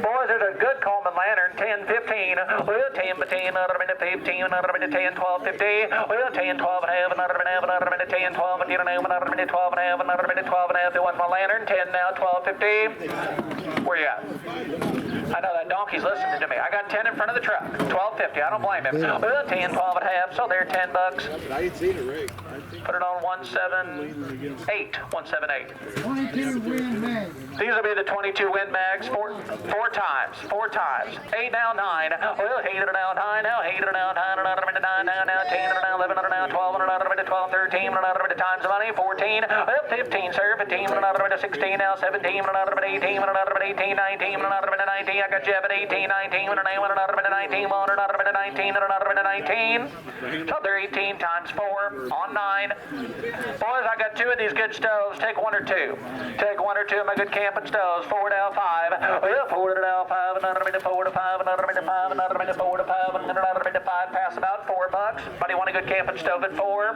Boys, there's a good Coleman lantern, 10, 15. Well, 10, 15, another minute, 15, another minute, 10, 12, 15. Well, 10, 12 and a half, another minute, another minute, 10, 12, and another minute, 12 and a half, another minute, 12 and a half. There was my lantern, 10 now, 12, 15. Where you at? I know that donkey's listening to me. I got 10 in front of the truck, 12.50. I don't blame him. Well, 10, 12 and a half, so they're $10. I ain't seen it, Rick. Put it on 178. 178. 22 win mag. These will be the 22 win mags four times. 8 now, 9. Well, 8 and now 9. Now 8 and now 9. Another minute 9 now. Now 10 and now 11 and now 12 and another minute 12, 13 and another minute times the money. 14. Well, 15, sir. 15 and another minute 16 now. 17 and another minute 18 and another minute 18. 19 and another minute 19. I got you at 18, 19 and another minute 19. One and another minute 19 and another minute 19. So they're 18 times 4 on 9. Boys, I got 2 of these good stoves. Take 1 or 2. Take 1 or 2 of my good camping stoves. 4 to L5. Well, 4 to L5. Another minute 4 to 5. Another minute 5. Another minute 4 to 5. And another minute 5. Pass about $4. Buddy want a good camping stove at 4?